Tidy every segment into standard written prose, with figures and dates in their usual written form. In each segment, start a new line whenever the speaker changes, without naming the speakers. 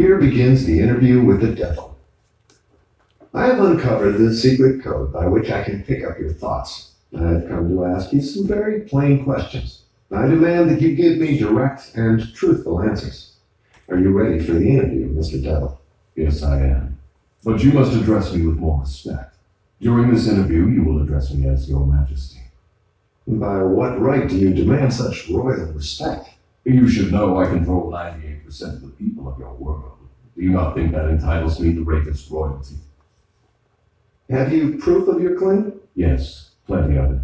Here begins the interview with the devil. I have uncovered the secret code by which I can pick up your thoughts. I have come to ask you some very plain questions. I demand that you give me direct and truthful answers. Are you ready for the interview, Mr. Devil?
Yes, I am. But you must address me with more respect. During this interview, you will address me as Your Majesty.
By what right do you demand such royal respect?
You should know I control 98% of the people of your world. Do you not think that entitles me to greatest royalty?
Have you proof of your claim?
Yes, plenty of it.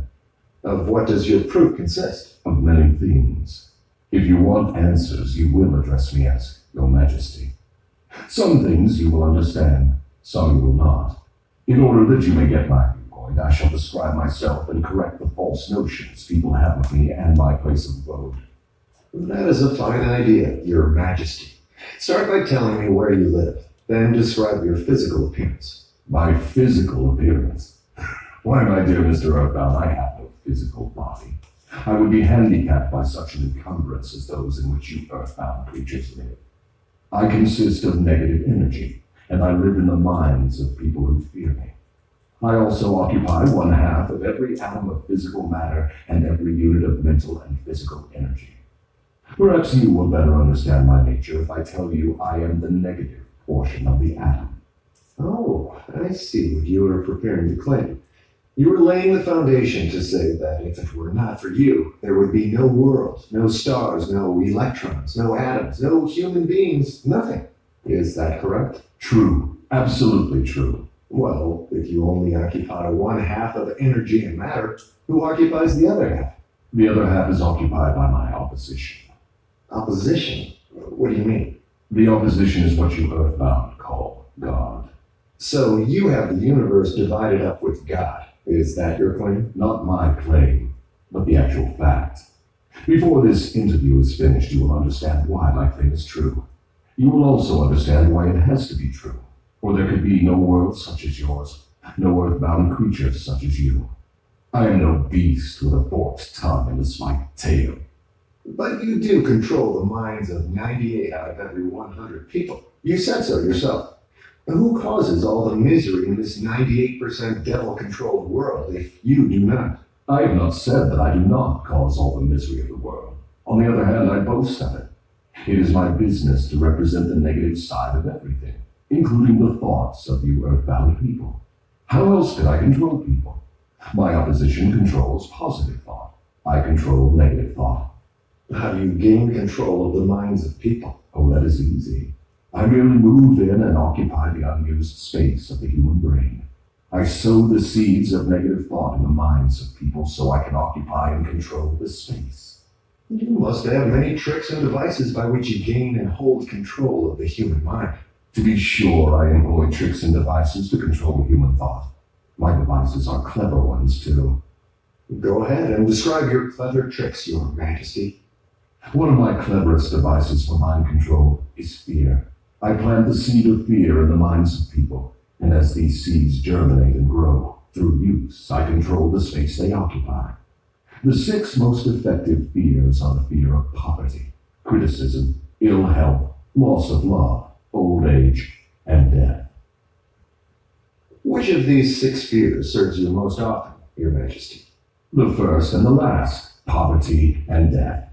Of what does your proof consist?
Of many things. If you want answers, you will address me as Your Majesty. Some things you will understand, some you will not. In order that you may get my viewpoint, I shall describe myself and correct the false notions people have of me and my place of abode.
That is a fine idea, Your Majesty. Start by telling me where you live, then describe your physical appearance.
My physical appearance? Why, my dear Mr. Earthbound, I have no physical body. I would be handicapped by such an encumbrance as those in which you earthbound creatures live. I consist of negative energy, and I live in the minds of people who fear me. I also occupy 1/2 of every atom of physical matter and every unit of mental and physical energy. Perhaps you will better understand my nature if I tell you I am the negative portion of the atom.
Oh, I see what you are preparing to claim. You were laying the foundation to say that if it were not for you, there would be no world, no stars, no electrons, no atoms, no human beings, nothing. Is that correct?
True. Absolutely true.
Well, if you only occupy 1/2 of energy and matter, who occupies the other half?
The other half is occupied by my opposition.
Opposition? What do you mean?
The opposition is what you earthbound call God.
So you have the universe divided up with God. Is that your claim?
Not my claim, but the actual fact. Before this interview is finished, you will understand why my claim is true. You will also understand why it has to be true, for there could be no world such as yours, no earthbound creatures such as you. I am no beast with a forked tongue and a spiked tail.
But you do control the minds of 98 out of every 100 people. You said so yourself. Who causes all the misery in this 98% devil-controlled world if you do not?
I have not said that I do not cause all the misery of the world. On the other hand, I boast of it. It is my business to represent the negative side of everything, including the thoughts of you earthbound people. How else could I control people? My opposition controls positive thought. I control negative thought.
How do you gain control of the minds of people?
Oh, that is easy. I merely move in and occupy the unused space of the human brain. I sow the seeds of negative thought in the minds of people so I can occupy and control this space.
You must have many tricks and devices by which you gain and hold control of the human mind.
To be sure, I employ tricks and devices to control human thought. My devices are clever ones, too.
Go ahead and describe your clever tricks, Your Majesty.
One of my cleverest devices for mind control is fear. I plant the seed of fear in the minds of people, and as these seeds germinate and grow, through use, I control the space they occupy. The 6 most effective fears are the fear of poverty, criticism, ill health, loss of love, old age, and death.
Which of these 6 fears serves you most often, Your Majesty?
The first and the last, poverty and death.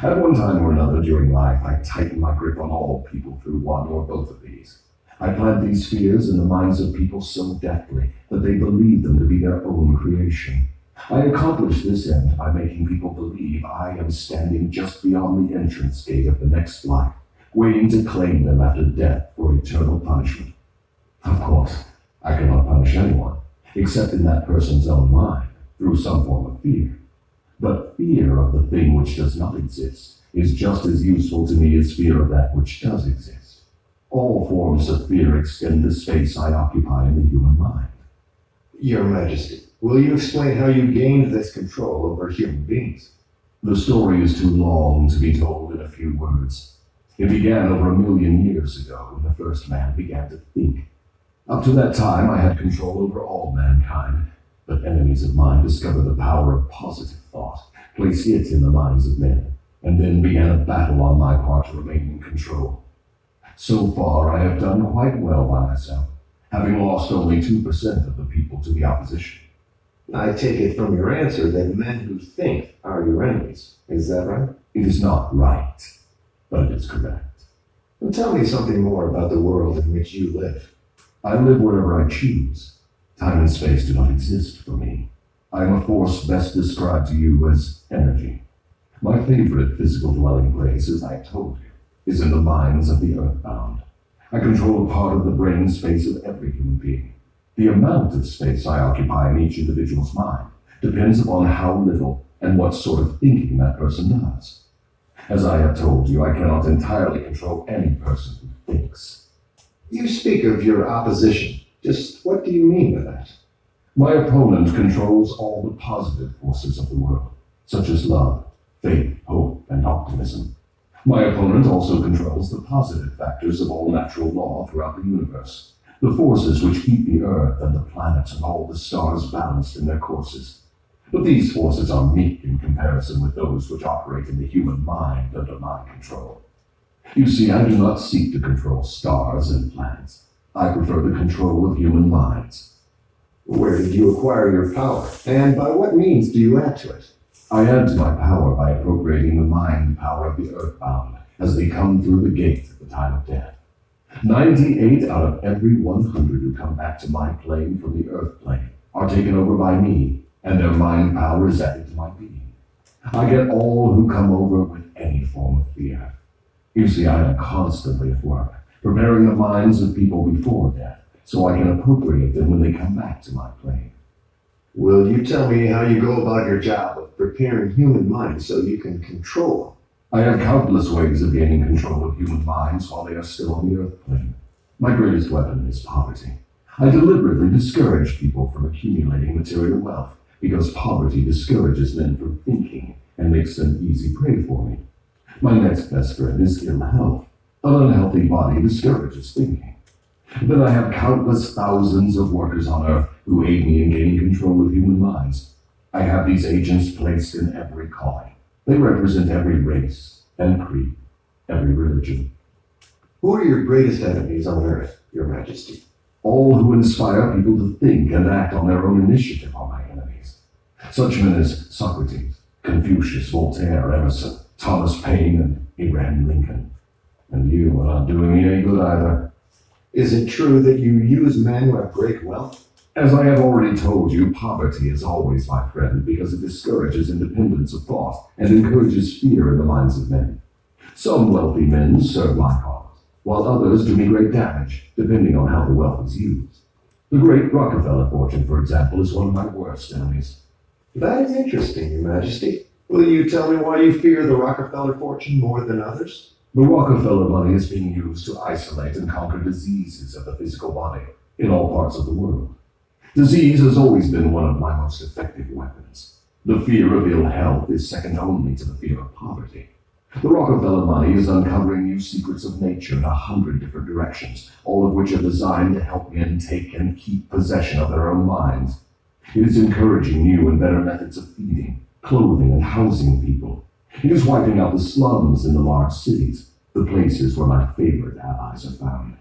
At one time or another during life, I tighten my grip on all people through one or both of these. I plant these fears in the minds of people so deftly that they believe them to be their own creation. I accomplish this end by making people believe I am standing just beyond the entrance gate of the next life, waiting to claim them after death for eternal punishment. Of course, I cannot punish anyone, except in that person's own mind, through some form of fear. But fear of the thing which does not exist is just as useful to me as fear of that which does exist. All forms of fear extend the space I occupy in the human mind.
Your Majesty, will you explain how you gained this control over human beings?
The story is too long to be told in a few words. It began over 1,000,000 years ago when the first man began to think. Up to that time, I had control over all mankind, but enemies of mine discovered the power of positive thought, placed it in the minds of men, and then began a battle on my part to remain in control. So far, I have done quite well by myself, having lost only 2% of the people to the opposition.
I take it from your answer that men who think are your enemies. Is that right?
It is not right, but it is correct.
Well, tell me something more about the world in which you live.
I live wherever I choose. Time and space do not exist for me. I am a force best described to you as energy. My favorite physical dwelling place, as I told you, is in the minds of the earthbound. I control a part of the brain space of every human being. The amount of space I occupy in each individual's mind depends upon how little and what sort of thinking that person does. As I have told you, I cannot entirely control any person who thinks.
You speak of your opposition. Just what do you mean by that?
My opponent controls all the positive forces of the world, such as love, faith, hope, and optimism. My opponent also controls the positive factors of all natural law throughout the universe, the forces which keep the Earth and the planets and all the stars balanced in their courses. But these forces are meek in comparison with those which operate in the human mind under my control. You see, I do not seek to control stars and planets. I prefer the control of human minds.
Where did you acquire your power, and by what means do you add to it?
I add to my power by appropriating the mind power of the earthbound as they come through the gate at the time of death. 98 out of every 100 who come back to my plane from the earth plane are taken over by me, and their mind power is added to my being. I get all who come over with any form of fear. You see, I am constantly at work, preparing the minds of people before death, so I can appropriate them when they come back to my plane.
Will you tell me how you go about your job of preparing human minds so you can control them?
I have countless ways of gaining control of human minds while they are still on the earth plane. My greatest weapon is poverty. I deliberately discourage people from accumulating material wealth because poverty discourages men from thinking and makes them easy prey for me. My next best friend is ill health. An unhealthy body discourages thinking. Then I have countless thousands of workers on Earth who aid me in gaining control of human minds. I have these agents placed in every calling. They represent every race and creed, every religion.
Who are your greatest enemies on Earth, Your Majesty?
All who inspire people to think and act on their own initiative are my enemies. Such men as Socrates, Confucius, Voltaire, Emerson, Thomas Paine, and Abraham Lincoln. And you are not doing me any good either.
Is it true that you use men who have great wealth?
As I have already told you, poverty is always my friend because it discourages independence of thought and encourages fear in the minds of men. Some wealthy men serve my cause, while others do me great damage, depending on how the wealth is used. The great Rockefeller fortune, for example, is one of my worst enemies.
That is interesting, Your Majesty. Will you tell me why you fear the Rockefeller fortune more than others?
The Rockefeller money is being used to isolate and conquer diseases of the physical body in all parts of the world. Disease has always been one of my most effective weapons. The fear of ill health is second only to the fear of poverty. The Rockefeller money is uncovering new secrets of nature in 100 different directions, all of which are designed to help men take and keep possession of their own minds. It is encouraging new and better methods of feeding, clothing, and housing people. It is wiping out the slums in the large cities, the places where my favorite allies are found.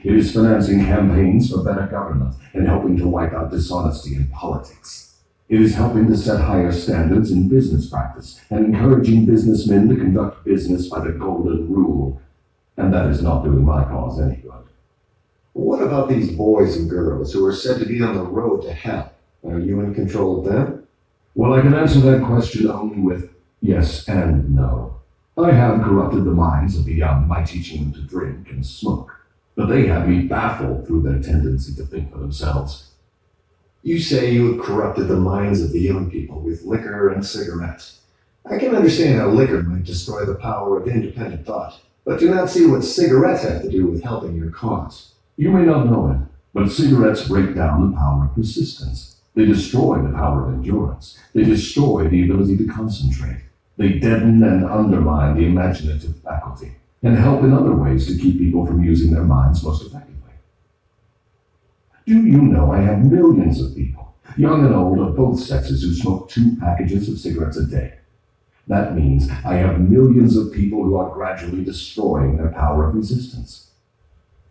It is financing campaigns for better government and helping to wipe out dishonesty in politics. It is helping to set higher standards in business practice and encouraging businessmen to conduct business by the golden rule. And that is not doing my cause any good.
What about these boys and girls who are said to be on the road to hell? Are you in control of them?
Well, I can answer that question only with yes and no. I have corrupted the minds of the young by teaching them to drink and smoke. But they have me baffled through their tendency to think for themselves.
You say you have corrupted the minds of the young people with liquor and cigarettes. I can understand how liquor might destroy the power of independent thought, but do not see what cigarettes have to do with helping your cause.
You may not know it, but cigarettes break down the power of persistence. They destroy the power of endurance. They destroy the ability to concentrate. They deaden and undermine the imaginative faculty, and help in other ways to keep people from using their minds most effectively. Do you know I have millions of people, young and old of both sexes, who smoke 2 packages of cigarettes a day? That means I have millions of people who are gradually destroying their power of resistance.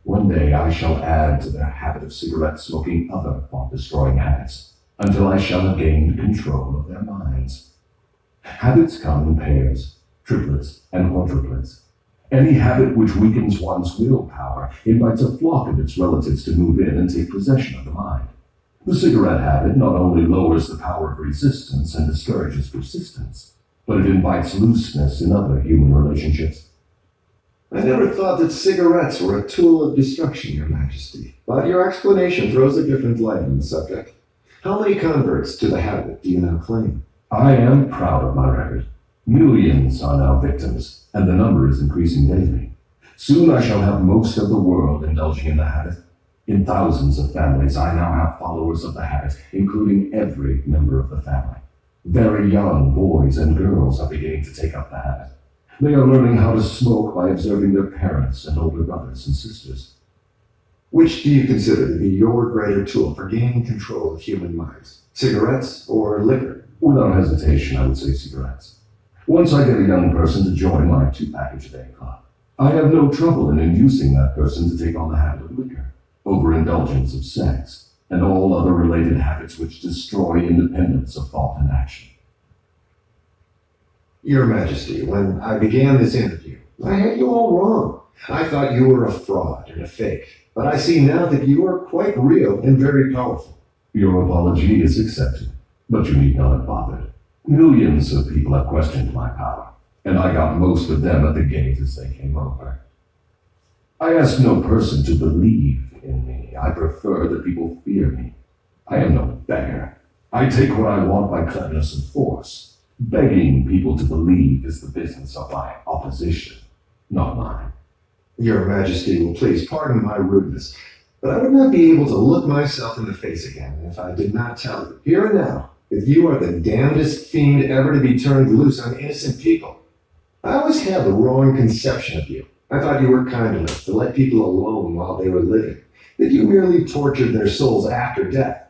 One day I shall add to their habit of cigarette smoking other thought-destroying habits, until I shall have gained control of their minds. Habits come in pairs, triplets, and quadruplets. Any habit which weakens one's willpower invites a flock of its relatives to move in and take possession of the mind. The cigarette habit not only lowers the power of resistance and discourages persistence, but it invites looseness in other human relationships.
I never thought that cigarettes were a tool of destruction, Your Majesty, but your explanation throws a different light on the subject. How many converts to the habit do you now claim?
I am proud of my record. Millions are now victims, and the number is increasing daily. Soon I shall have most of the world indulging in the habit. In thousands of families, I now have followers of the habit, including every member of the family. Very young boys and girls are beginning to take up the habit. They are learning how to smoke by observing their parents and older brothers and sisters.
Which do you consider to be your greater tool for gaining control of human minds? Cigarettes or liquor?
Without hesitation, I would say cigarettes. Once I get a young person to join my 2-package-a-day club, I have no trouble in inducing that person to take on the habit of liquor, overindulgence of sex, and all other related habits which destroy independence of thought and action.
Your Majesty, when I began this interview, I had you all wrong. I thought you were a fraud and a fake, but I see now that you are quite real and very powerful.
Your apology is accepted, but you need not have bothered. Millions of people have questioned my power, and I got most of them at the gate as they came over. I ask no person to believe in me. I prefer that people fear me. I am no beggar. I take what I want by cleverness and force. Begging people to believe is the business of my opposition, not mine.
Your Majesty will please pardon my rudeness, but I would not be able to look myself in the face again if I did not tell you, here and now, that you are the damnedest fiend ever to be turned loose on innocent people. I always had the wrong conception of you. I thought you were kind enough to let people alone while they were living, that you merely tortured their souls after death.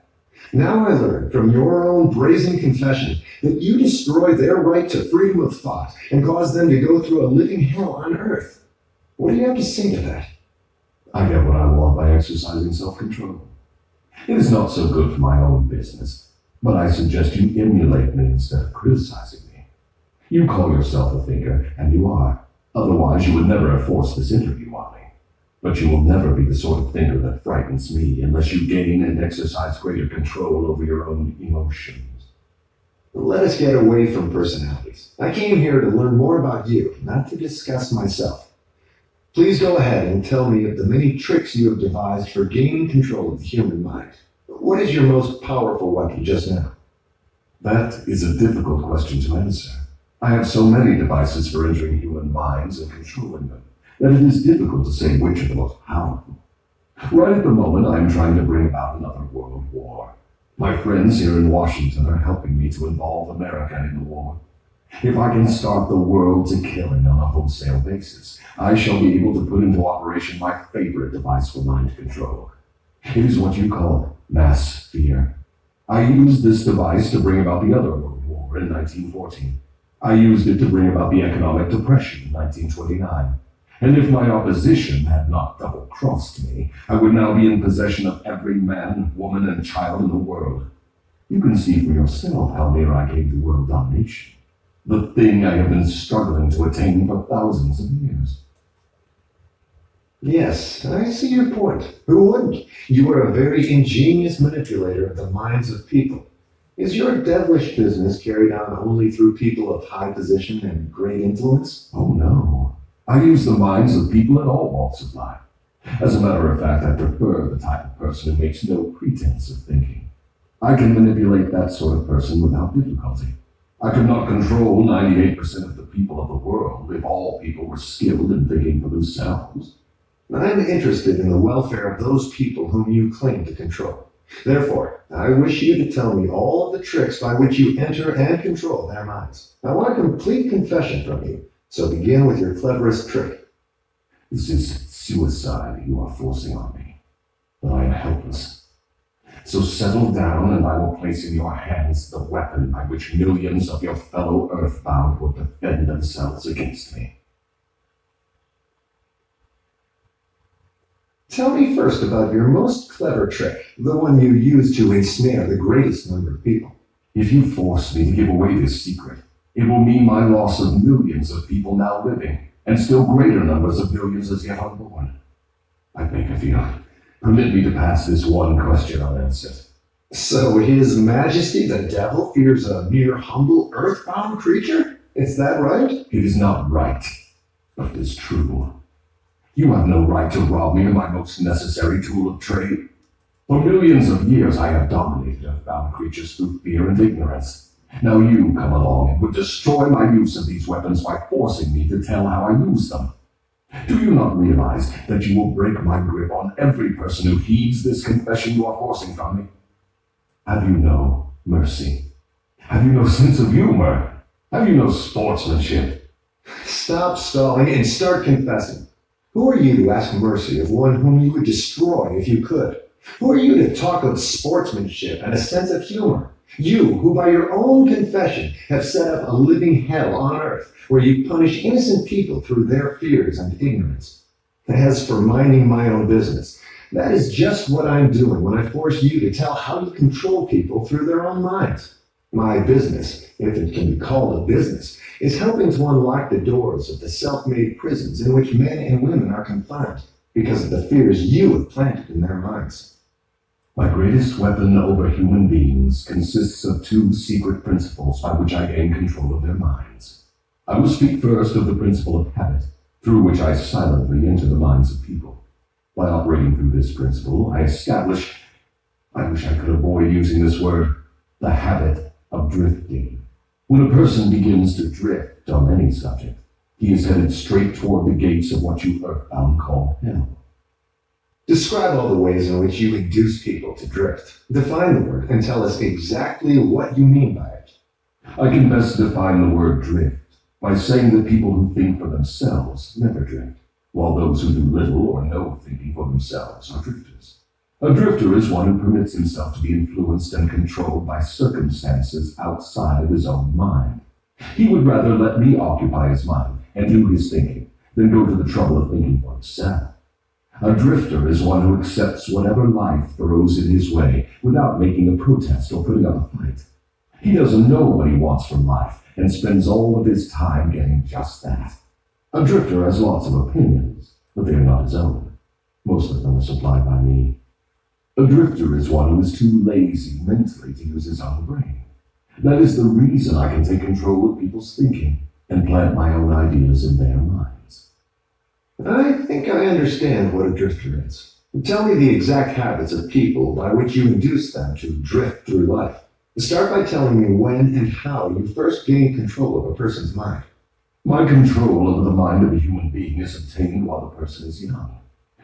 Now I learn from your own brazen confession that you destroy their right to freedom of thought and cause them to go through a living hell on earth. What do you have to say to that?
I get what I want by exercising self-control. It is not so good for my own business, but I suggest you emulate me instead of criticizing me. You call yourself a thinker, and you are. Otherwise, you would never have forced this interview on me. But you will never be the sort of thinker that frightens me unless you gain and exercise greater control over your own emotions.
Let us get away from personalities. I came here to learn more about you, not to discuss myself. Please go ahead and tell me of the many tricks you have devised for gaining control of the human mind. What is your most powerful weapon just now?
That is a difficult question to answer. I have so many devices for entering human minds and controlling them that it is difficult to say which are the most powerful. Right at the moment, I am trying to bring about another world war. My friends here in Washington are helping me to involve America in the war. If I can start the world to killing on a wholesale basis, I shall be able to put into operation my favorite device for mind control. It is what you call mass fear. I used this device to bring about the other world war in 1914. I used it to bring about the economic depression in 1929. And if my opposition had not double-crossed me, I would now be in possession of every man, woman, and child in the world. You can see for yourself how near I came to world domination, the thing I have been struggling to attain for thousands of years.
Yes, I see your point. Who wouldn't? You are a very ingenious manipulator of the minds of people. Is your devilish business carried on only through people of high position and great influence?
Oh, no. I use the minds of people in all walks of life. As a matter of fact, I prefer the type of person who makes no pretense of thinking. I can manipulate that sort of person without difficulty. I could not control 98% of the people of the world if all people were skilled in thinking for themselves.
I'm interested in the welfare of those people whom you claim to control. Therefore, I wish you to tell me all of the tricks by which you enter and control their minds. I want a complete confession from you. So begin with your cleverest trick.
This is suicide you are forcing on me, but I am helpless. So settle down and I will place in your hands the weapon by which millions of your fellow earthbound will defend themselves against me.
Tell me first about your most clever trick, the one you use to ensnare the greatest number of people.
If you force me to give away this secret, it will mean my loss of millions of people now living, and still greater numbers of millions as yet unborn. I beg of you, permit me to pass this one question unanswered.
So His Majesty the Devil fears a mere humble earthbound creature? Is that right?
It is not right, but it is true. You have no right to rob me of my most necessary tool of trade. For millions of years I have dominated earthbound creatures through fear and ignorance. Now you come along and would destroy my use of these weapons by forcing me to tell how I use them. Do you not realize that you will break my grip on every person who heeds this confession you are forcing from me? Have you no mercy? Have you no sense of humor? Have you no sportsmanship?
Stop stalling and start confessing. Who are you to ask mercy of one whom you would destroy if you could? Who are you to talk of sportsmanship and a sense of humor? You, who by your own confession have set up a living hell on earth, where you punish innocent people through their fears and ignorance. As for minding my own business, that is just what I'm doing when I force you to tell how you control people through their own minds. My business, if it can be called a business, is helping to unlock the doors of the self-made prisons in which men and women are confined because of the fears you have planted in their minds.
My greatest weapon over human beings consists of two secret principles by which I gain control of their minds. I will speak first of the principle of habit, through which I silently enter the minds of people. By operating through this principle, I establish, I wish I could avoid using this word, the habit of drifting. When a person begins to drift on any subject, he is headed straight toward the gates of what you earthbound call hell.
Describe all the ways in which you induce people to drift. Define the word and tell us exactly what you mean by it.
I can best define the word drift by saying that people who think for themselves never drift, while those who do little or no thinking for themselves are drifters. A drifter is one who permits himself to be influenced and controlled by circumstances outside of his own mind. He would rather let me occupy his mind and do his thinking than go to the trouble of thinking for himself. A drifter is one who accepts whatever life throws in his way without making a protest or putting up a fight. He doesn't know what he wants from life and spends all of his time getting just that. A drifter has lots of opinions, but they are not his own. Most of them are supplied by me. A drifter is one who is too lazy mentally to use his own brain. That is the reason I can take control of people's thinking and plant my own ideas in their minds.
I think I understand what a drifter is. Tell me the exact habits of people by which you induce them to drift through life. Start by telling me when and how you first gain control of a person's mind.
My control over the mind of a human being is obtained while the person is young.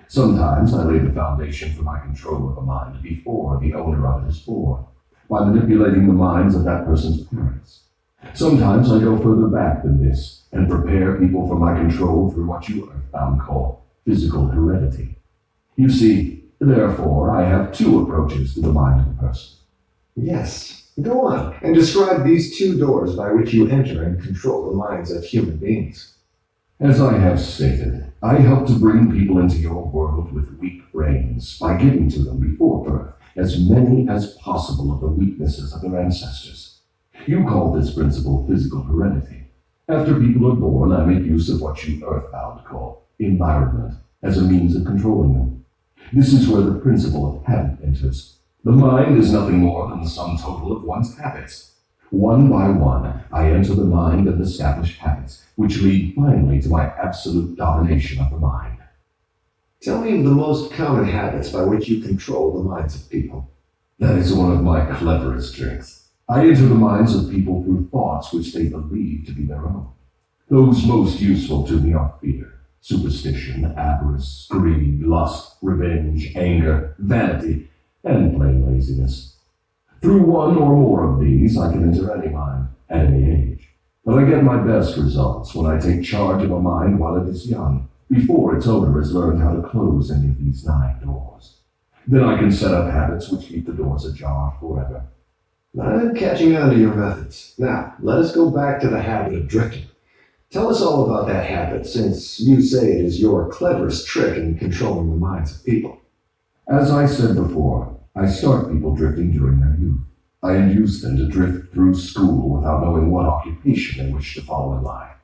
Sometimes I lay the foundation for my control of a mind before the owner of it is born, by manipulating the minds of that person's parents. Sometimes I go further back than this and prepare people for my control through what you earthbound call physical heredity. You see, therefore, I have two approaches to the mind of a person.
Yes, go on, and describe these two doors by which you enter and control the minds of human beings.
As I have stated, I help to bring people into your world with weak brains by giving to them before birth as many as possible of the weaknesses of their ancestors. You call this principle physical heredity. After people are born, I make use of what you earthbound call environment as a means of controlling them. This is where the principle of habit enters. The mind is nothing more than the sum total of one's habits. One by one, I enter the mind and establish habits, which lead finally to my absolute domination of the mind.
Tell me of the most common habits by which you control the minds of people.
That is one of my cleverest tricks. I enter the minds of people through thoughts which they believe to be their own. Those most useful to me are fear, superstition, avarice, greed, lust, revenge, anger, vanity, and plain laziness. Through one or more of these, I can enter any mind, at any age. But I get my best results when I take charge of a mind while it is young, before its owner has learned how to close any of these 9 doors. Then I can set up habits which keep the doors ajar forever.
I'm catching on to your methods. Now, let us go back to the habit of drifting. Tell us all about that habit, since you say it is your cleverest trick in controlling the minds of people.
As I said before, I start people drifting during their youth. I induce them to drift through school without knowing what occupation they wish to follow in life.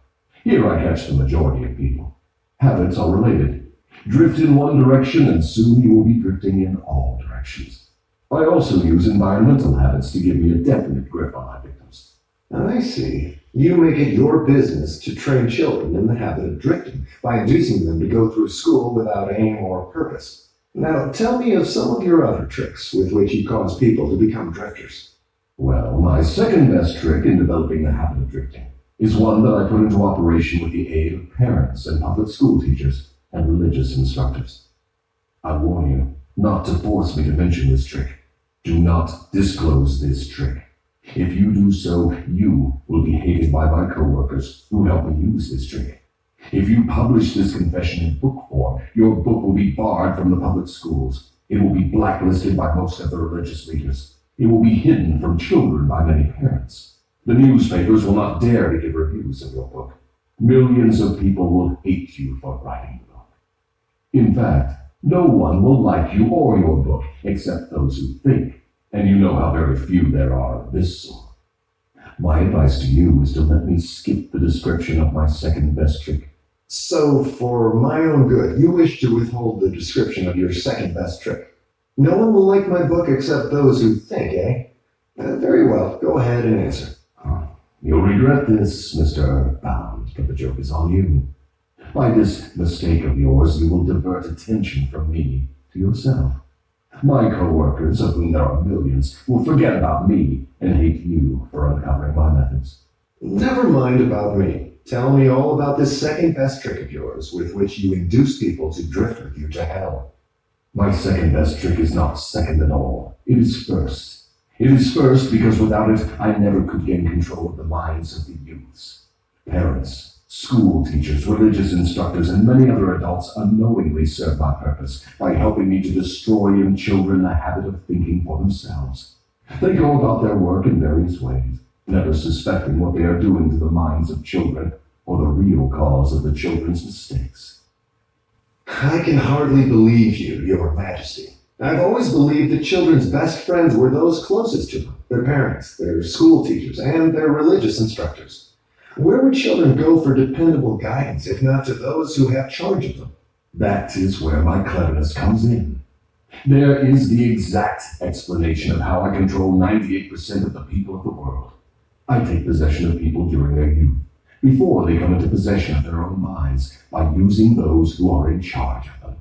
Here I catch the majority of people. Habits are related. Drift in one direction and soon you will be drifting in all directions. I also use environmental habits to give me a definite grip on my victims.
I see. You make it your business to train children in the habit of drifting by inducing them to go through school without aim or purpose. Now, tell me of some of your other tricks with which you cause people to become drifters.
Well, my second best trick in developing the habit of drifting is one that I put into operation with the aid of parents and public school teachers and religious instructors. I warn you not to force me to mention this trick. Do not disclose this trick. If you do so, you will be hated by my coworkers who help me use this trick. If you publish this confession in book form, your book will be barred from the public schools. It will be blacklisted by most of the religious leaders. It will be hidden from children by many parents. The newspapers will not dare to give reviews of your book. Millions of people will hate you for writing the book. In fact, no one will like you or your book except those who think. And you know how very few there are of this sort. My advice to you is to let me skip the description of my second best trick.
So, for my own good, you wish to withhold the description of your second best trick. No one will like my book except those who think, eh? Very well, go ahead and answer.
You'll regret this, Mr. Bound, but the joke is on you. By this mistake of yours, you will divert attention from me to yourself. My co-workers, of whom there are millions, will forget about me and hate you for uncovering my methods.
Never mind about me. Tell me all about this second best trick of yours with which you induce people to drift with you to hell.
My second best trick is not second at all. It is first. It is first because without it, I never could gain control of the minds of the youths. Parents, school teachers, religious instructors, and many other adults unknowingly serve my purpose by helping me to destroy in children the habit of thinking for themselves. They go about their work in various ways, never suspecting what they are doing to the minds of children or the real cause of the children's mistakes.
I can hardly believe you, Your Majesty. I've always believed that children's best friends were those closest to them, their parents, their school teachers, and their religious instructors. Where would children go for dependable guidance if not to those who have charge of them?
That is where my cleverness comes in. There is the exact explanation of how I control 98% of the people of the world. I take possession of people during their youth, before they come into possession of their own minds, by using those who are in charge of them.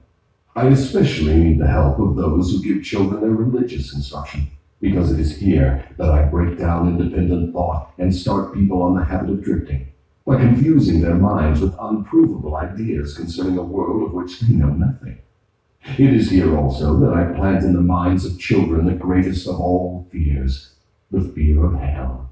I especially need the help of those who give children their religious instruction, because it is here that I break down independent thought and start people on the habit of drifting, by confusing their minds with unprovable ideas concerning a world of which they know nothing. It is here also that I plant in the minds of children the greatest of all fears, the fear of hell.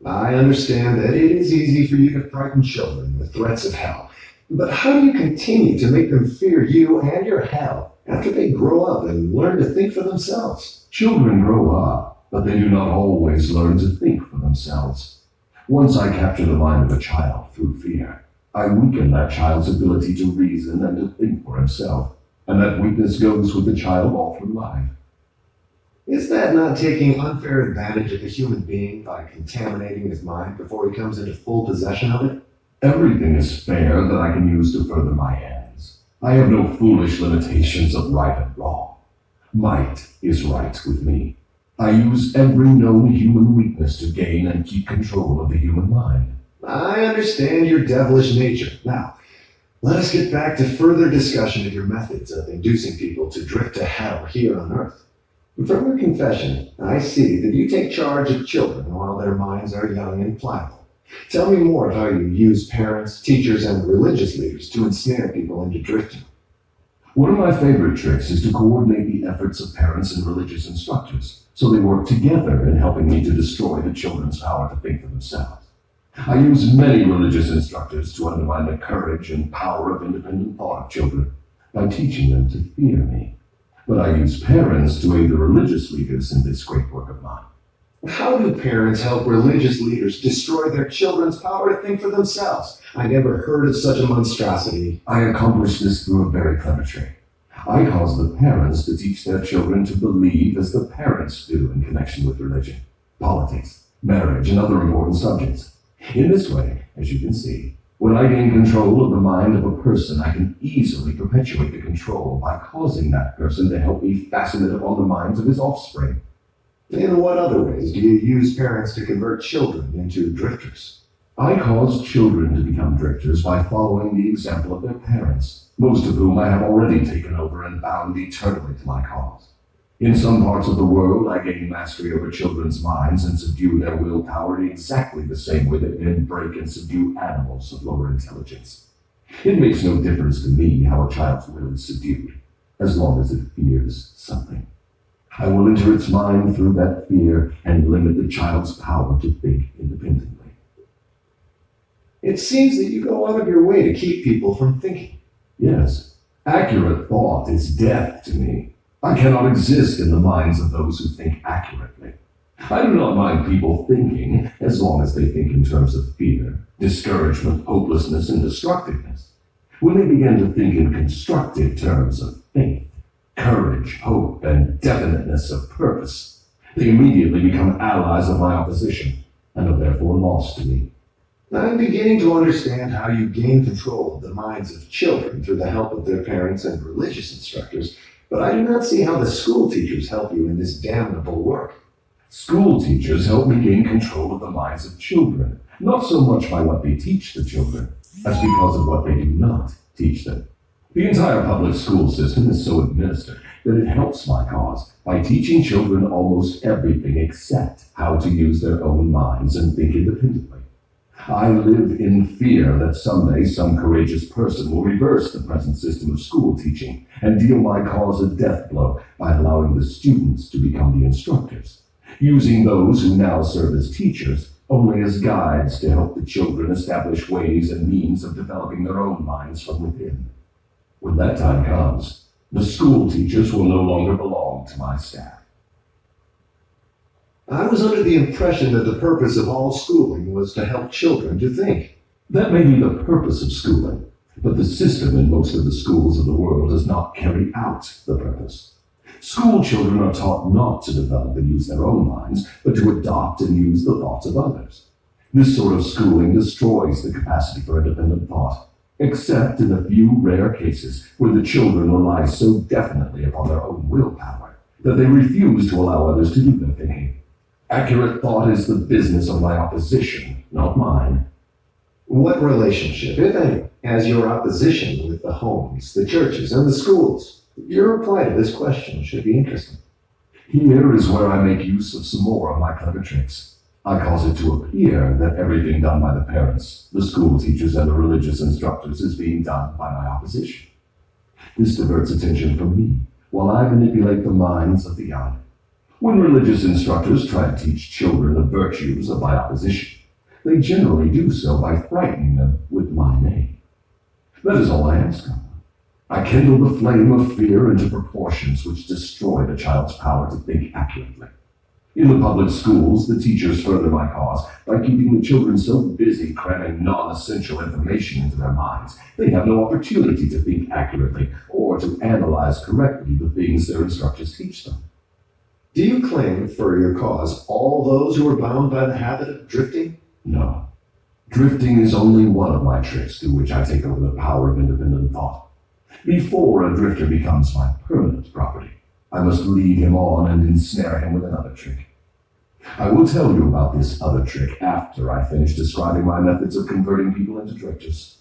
I understand that it is easy for you to frighten children with threats of hell, but how do you continue to make them fear you and your hell after they grow up and learn to think for themselves?
Children grow up, but they do not always learn to think for themselves. Once I capture the mind of a child through fear, I weaken that child's ability to reason and to think for himself, and that weakness goes with the child all through life.
Is that not taking unfair advantage of the human being by contaminating his mind before he comes into full possession of it?
Everything is fair that I can use to further my ends. I have no foolish limitations of right and wrong. Might is right with me. I use every known human weakness to gain and keep control of the human mind.
I understand your devilish nature. Now, let us get back to further discussion of your methods of inducing people to drift to hell here on earth. From your confession, I see that you take charge of children while their minds are young and pliable. Tell me more of how you use parents, teachers, and religious leaders to ensnare people into drifting.
One of my favorite tricks is to coordinate the efforts of parents and religious instructors, so they work together in helping me to destroy the children's power to think for themselves. I use many religious instructors to undermine the courage and power of independent thought of children by teaching them to fear me. But I use parents to aid the religious leaders in this great work of mine.
How do parents help religious leaders destroy their children's power to think for themselves? I never heard of such a monstrosity.
I accomplish this through a very clever trick. I cause the parents to teach their children to believe as the parents do in connection with religion, politics, marriage, and other important subjects. In this way, as you can see, when I gain control of the mind of a person, I can easily perpetuate the control by causing that person to help me fasten it upon the minds of his offspring.
In what other ways do you use parents to convert children into drifters?
I cause children to become drifters by following the example of their parents, most of whom I have already taken over and bound eternally to my cause. In some parts of the world, I gain mastery over children's minds and subdue their willpower in exactly the same way that men break and subdue animals of lower intelligence. It makes no difference to me how a child's will is subdued, as long as it fears something. I will enter its mind through that fear and limit the child's power to think independently.
It seems that you go out of your way to keep people from thinking.
Yes, accurate thought is death to me. I cannot exist in the minds of those who think accurately. I do not mind people thinking as long as they think in terms of fear, discouragement, hopelessness, and destructiveness. When they begin to think in constructive terms of faith, courage, hope, and definiteness of purpose, they immediately become allies of my opposition and are therefore lost to me.
I'm beginning to understand how you gain control of the minds of children through the help of their parents and religious instructors, but I do not see how the school teachers help you in this damnable work.
School teachers help me gain control of the minds of children, not so much by what they teach the children, as because of what they do not teach them. The entire public school system is so administered that it helps my cause by teaching children almost everything except how to use their own minds and think independently. I live in fear that someday some courageous person will reverse the present system of school teaching and deal my cause a death blow by allowing the students to become the instructors, using those who now serve as teachers only as guides to help the children establish ways and means of developing their own minds from within. When that time comes, the school teachers will no longer belong to my staff.
I was under the impression that the purpose of all schooling was to help children to think.
That may be the purpose of schooling, but the system in most of the schools of the world does not carry out the purpose. School children are taught not to develop and use their own minds, but to adopt and use the thoughts of others. This sort of schooling destroys the capacity for independent thought, except in the few rare cases where the children rely so definitely upon their own willpower that they refuse to allow others to do their thinking. Accurate thought is the business of my opposition, not mine.
What relationship, if any, has your opposition with the homes, the churches, and the schools? Your reply to this question should be interesting.
Here is where I make use of some more of my clever tricks. I cause it to appear that everything done by the parents, the school teachers, and the religious instructors is being done by my opposition. This diverts attention from me, while I manipulate the minds of the young. When religious instructors try to teach children the virtues of my opposition, they generally do so by frightening them with my name. That is all I ask of them. I kindle the flame of fear into proportions which destroy the child's power to think accurately. In the public schools, the teachers further my cause by keeping the children so busy cramming non-essential information into their minds, they have no opportunity to think accurately or to analyze correctly the things their instructors teach them.
Do you claim for your cause all those who are bound by the habit of drifting?
No. Drifting is only one of my tricks through which I take over the power of independent thought. Before a drifter becomes my permanent property, I must lead him on and ensnare him with another trick. I will tell you about this other trick after I finish describing my methods of converting people into drifters.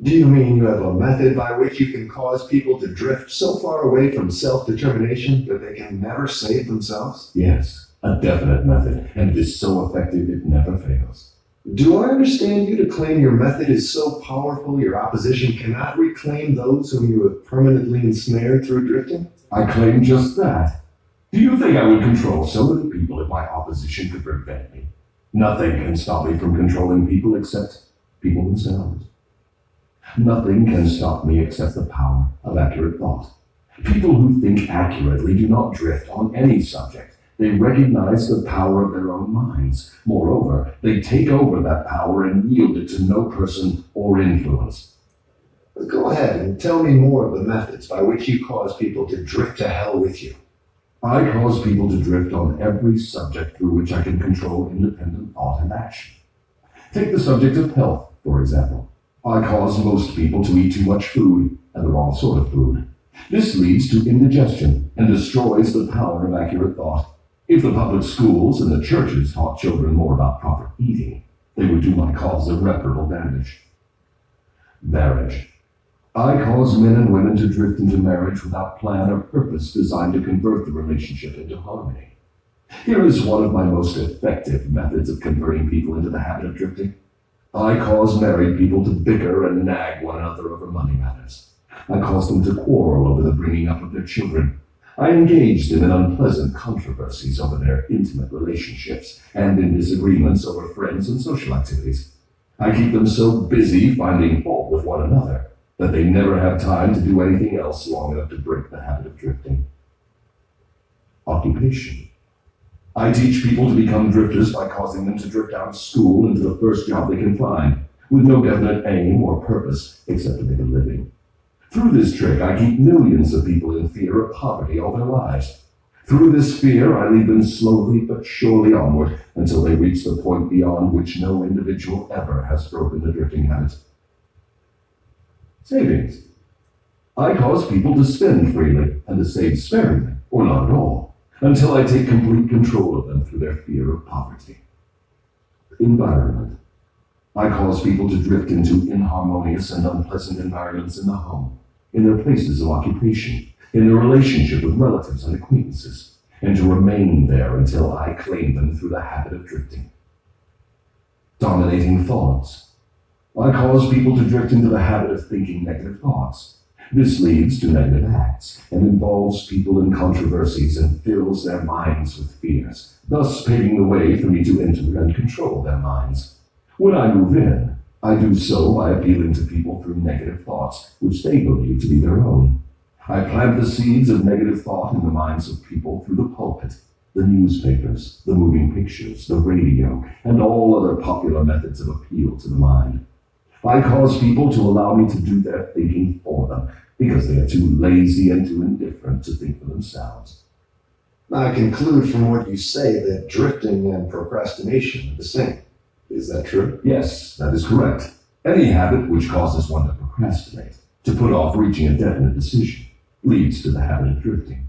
Do you mean you have a method by which you can cause people to drift so far away from self-determination that they can never save themselves?
Yes, a definite method, and it is so effective it never fails.
Do I understand you to claim your method is so powerful your opposition cannot reclaim those whom you have permanently ensnared through drifting?
I claim just that. Do you think I would control so many people if my opposition could prevent me? Nothing can stop me from controlling people except people themselves. Nothing can stop me except the power of accurate thought. People who think accurately do not drift on any subject. They recognize the power of their own minds. Moreover, they take over that power and yield it to no person or influence.
Go ahead and tell me more of the methods by which you cause people to drift to hell with you.
I cause people to drift on every subject through which I can control independent thought and action. Take the subject of health, for example. I cause most people to eat too much food, and the wrong sort of food. This leads to indigestion and destroys the power of accurate thought. If the public schools and the churches taught children more about proper eating, they would do my cause irreparable damage. Marriage. I cause men and women to drift into marriage without plan or purpose designed to convert the relationship into harmony. Here is one of my most effective methods of converting people into the habit of drifting. I cause married people to bicker and nag one another over money matters. I cause them to quarrel over the bringing up of their children. I engage them in unpleasant controversies over their intimate relationships and in disagreements over friends and social activities. I keep them so busy finding fault with one another that they never have time to do anything else long enough to break the habit of drifting. Occupation. I teach people to become drifters by causing them to drift out of school into the first job they can find, with no definite aim or purpose except to make a living. Through this trick, I keep millions of people in fear of poverty all their lives. Through this fear, I lead them slowly but surely onward until they reach the point beyond which no individual ever has broken the drifting habit. Savings. I cause people to spend freely and to save sparingly, or not at all, until I take complete control of them through their fear of poverty. Environment. I cause people to drift into inharmonious and unpleasant environments in the home, in their places of occupation, in their relationship with relatives and acquaintances, and to remain there until I claim them through the habit of drifting. Dominating thoughts. I cause people to drift into the habit of thinking negative thoughts. This leads to negative acts and involves people in controversies and fills their minds with fears, thus paving the way for me to enter and control their minds. When I move in, I do so by appealing to people through negative thoughts, which they believe to be their own. I plant the seeds of negative thought in the minds of people through the pulpit, the newspapers, the moving pictures, the radio, and all other popular methods of appeal to the mind. I cause people to allow me to do their thinking for them, because they are too lazy and too indifferent to think for themselves.
I conclude from what you say that drifting and procrastination are the same. Is that true?
Yes, that is correct. Any habit which causes one to procrastinate, to put off reaching a definite decision, leads to the habit of drifting.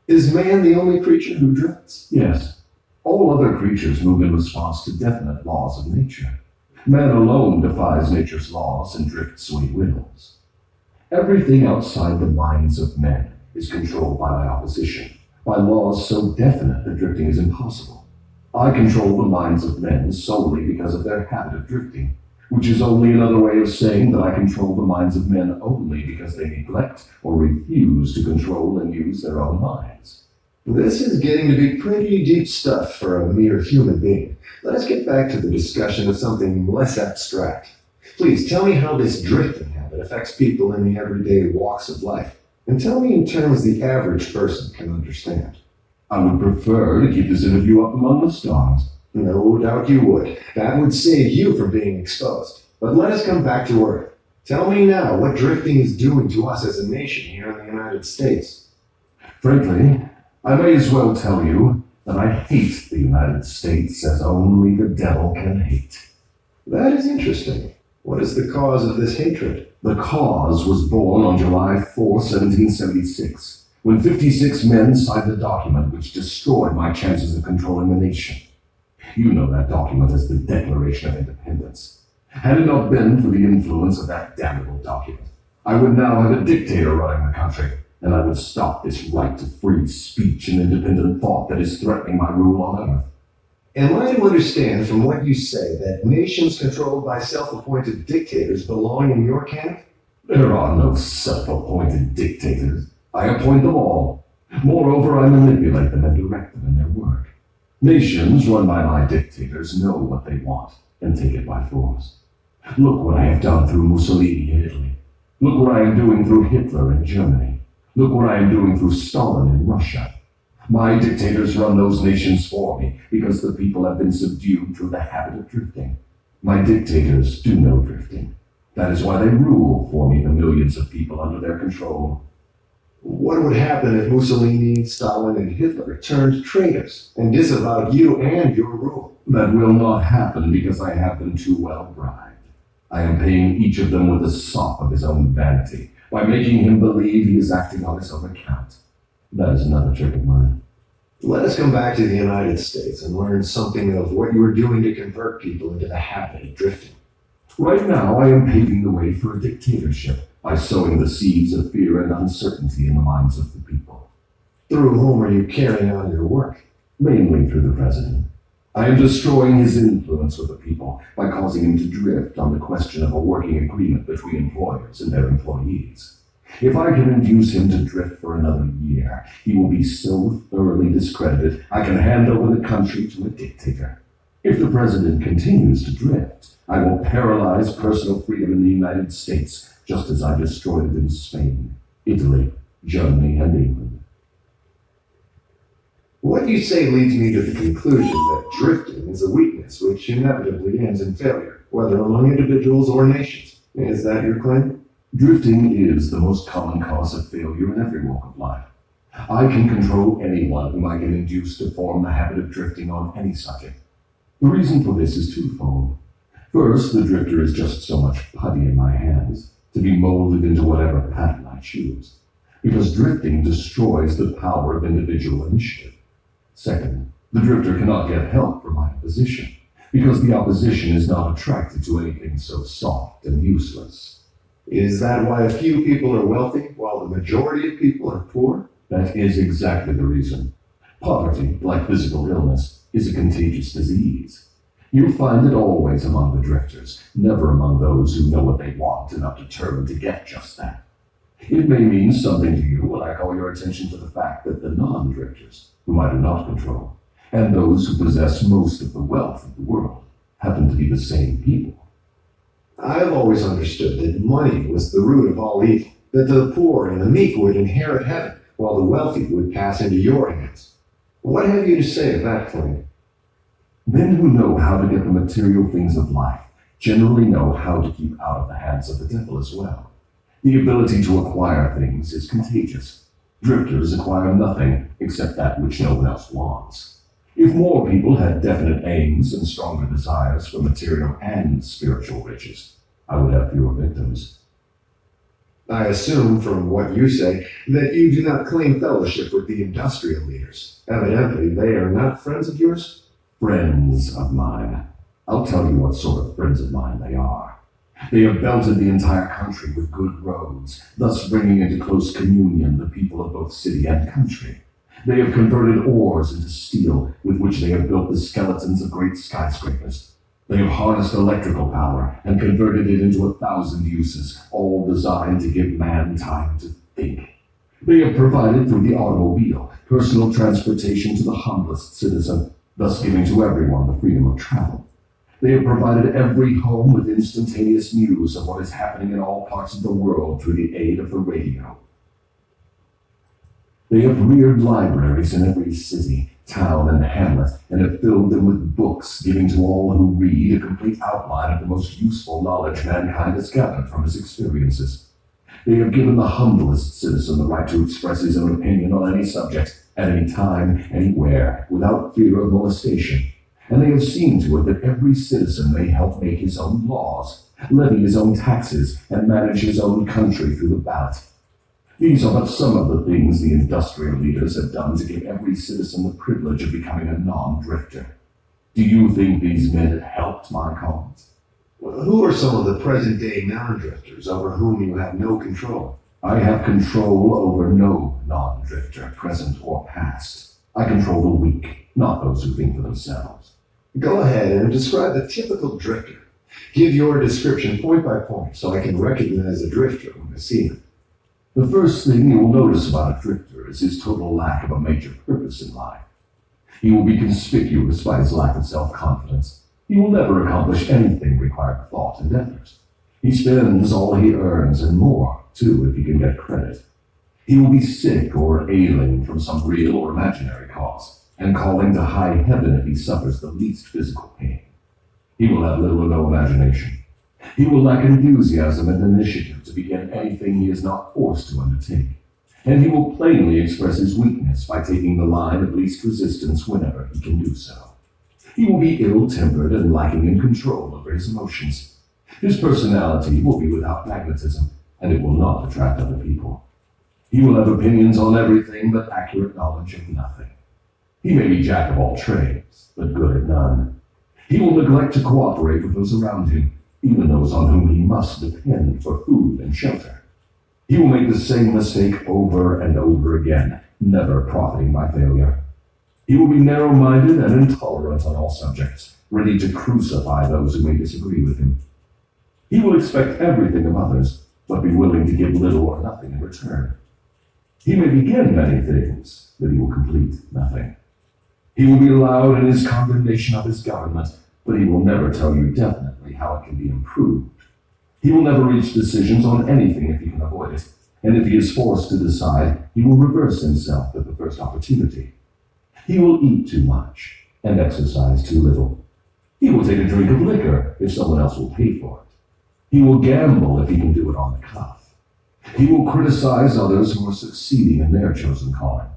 Is man the only creature who drifts?
Yes. All other creatures move in response to definite laws of nature. Man alone defies nature's laws and drifts when he wills. Everything outside the minds of men is controlled by my opposition, by laws so definite that drifting is impossible. I control the minds of men solely because of their habit of drifting, which is only another way of saying that I control the minds of men only because they neglect or refuse to control and use their own minds.
This is getting to be pretty deep stuff for a mere human being. Let us get back to the discussion of something less abstract. Please tell me how this drifting habit affects people in the everyday walks of life, and tell me in terms the average person can understand.
I would prefer to keep this interview up among the stars.
No doubt you would. That would save you from being exposed. But let us come back to Earth. Tell me now what drifting is doing to us as a nation here in the United States.
Frankly, I may as well tell you that I hate the United States as only the devil can hate.
That is interesting. What is the cause of this hatred?
The cause was born on July 4, 1776, when 56 men signed a document which destroyed my chances of controlling the nation. You know that document as the Declaration of Independence. Had it not been for the influence of that damnable document, I would now have a dictator running the country, and I would stop this right to free speech and independent thought that is threatening my rule on earth.
Am I to understand from what you say that nations controlled by self-appointed dictators belong in your camp?
There are no self-appointed dictators. I appoint them all. Moreover, I manipulate them and direct them in their work. Nations run by my dictators know what they want and take it by force. Look what I have done through Mussolini in Italy. Look what I am doing through Hitler in Germany. Look what I am doing through Stalin in Russia. My dictators run those nations for me because the people have been subdued through the habit of drifting. My dictators do know drifting. That is why they rule for me the millions of people under their control.
What would happen if Mussolini, Stalin, and Hitler turned traitors and disavowed you and your rule?
That will not happen because I have them too well bribed. I am paying each of them with the sop of his own vanity, by making him believe he is acting on his own account. That is another trick of mine.
Let us come back to the United States and learn something of what you are doing to convert people into the habit of drifting.
Right now, I am paving the way for a dictatorship by sowing the seeds of fear and uncertainty in the minds of the people.
Through whom are you carrying on your work?
Mainly through the president. I am destroying his influence with the people by causing him to drift on the question of a working agreement between employers and their employees. If I can induce him to drift for another year, he will be so thoroughly discredited I can hand over the country to a dictator. If the president continues to drift, I will paralyze personal freedom in the United States, just as I destroyed it in Spain, Italy, Germany, and England.
What you say leads me to the conclusion that drifting is a weakness which inevitably ends in failure, whether among individuals or nations. Is that your claim?
Drifting is the most common cause of failure in every walk of life. I can control anyone whom I can induce to form the habit of drifting on any subject. The reason for this is twofold. First, the drifter is just so much putty in my hands, to be molded into whatever pattern I choose, because drifting destroys the power of individual initiative. Second, the drifter cannot get help from my opposition, because the opposition is not attracted to anything so soft and useless.
Is that why a few people are wealthy while the majority of people are poor?
That is exactly the reason. Poverty, like physical illness, is a contagious disease. You find it always among the drifters, never among those who know what they want and are determined to get just that. It may mean something to you when I call your attention to the fact that the non-drifters, whom I do not control, and those who possess most of the wealth of the world, happen to be the same people.
I have always understood that money was the root of all evil, that the poor and the meek would inherit heaven, while the wealthy would pass into your hands. What have you to say of that claim?
Men who know how to get the material things of life generally know how to keep out of the hands of the devil as well. The ability to acquire things is contagious. Drifters acquire nothing except that which no one else wants. If more people had definite aims and stronger desires for material and spiritual riches, I would have fewer victims.
I assume from what you say that you do not claim fellowship with the industrial leaders. Evidently, they are not friends of yours?
Friends of mine. I'll tell you what sort of friends of mine they are. They have belted the entire country with good roads, thus bringing into close communion the people of both city and country. They have converted ores into steel, with which they have built the skeletons of great skyscrapers. They have harnessed electrical power and converted it into 1,000 uses, all designed to give man time to think. They have provided through the automobile personal transportation to the humblest citizen, thus giving to everyone the freedom of travel. They have provided every home with instantaneous news of what is happening in all parts of the world through the aid of the radio. They have reared libraries in every city, town, and hamlet, and have filled them with books, giving to all who read a complete outline of the most useful knowledge mankind has gathered from his experiences. They have given the humblest citizen the right to express his own opinion on any subject, at any time, anywhere, without fear of molestation. And they have seen to it that every citizen may help make his own laws, levy his own taxes, and manage his own country through the ballot. These are but some of the things the industrial leaders have done to give every citizen the privilege of becoming a non-drifter. Do you think these men have helped my cause?
Well, who are some of the present-day non-drifters over whom you have no control?
I have control over no non-drifter, present or past. I control the weak, not those who think for themselves.
Go ahead and describe the typical drifter. Give your description point by point so I can recognize a drifter when I see him.
The first thing you will notice about a drifter is his total lack of a major purpose in life. He will be conspicuous by his lack of self-confidence. He will never accomplish anything requiring thought and effort. He spends all he earns and more, too, if he can get credit. He will be sick or ailing from some real or imaginary cause, and calling to high heaven if he suffers the least physical pain. He will have little or no imagination. He will lack enthusiasm and initiative to begin anything he is not forced to undertake. And he will plainly express his weakness by taking the line of least resistance whenever he can do so. He will be ill-tempered and lacking in control over his emotions. His personality will be without magnetism, and it will not attract other people. He will have opinions on everything but accurate knowledge of nothing. He may be jack of all trades, but good at none. He will neglect to cooperate with those around him, even those on whom he must depend for food and shelter. He will make the same mistake over and over again, never profiting by failure. He will be narrow-minded and intolerant on all subjects, ready to crucify those who may disagree with him. He will expect everything of others, but be willing to give little or nothing in return. He may begin many things, but he will complete nothing. He will be loud in his condemnation of his government, but he will never tell you definitely how it can be improved. He will never reach decisions on anything if he can avoid it, and if he is forced to decide, he will reverse himself at the first opportunity. He will eat too much and exercise too little. He will take a drink of liquor if someone else will pay for it. He will gamble if he can do it on the cuff. He will criticize others who are succeeding in their chosen calling.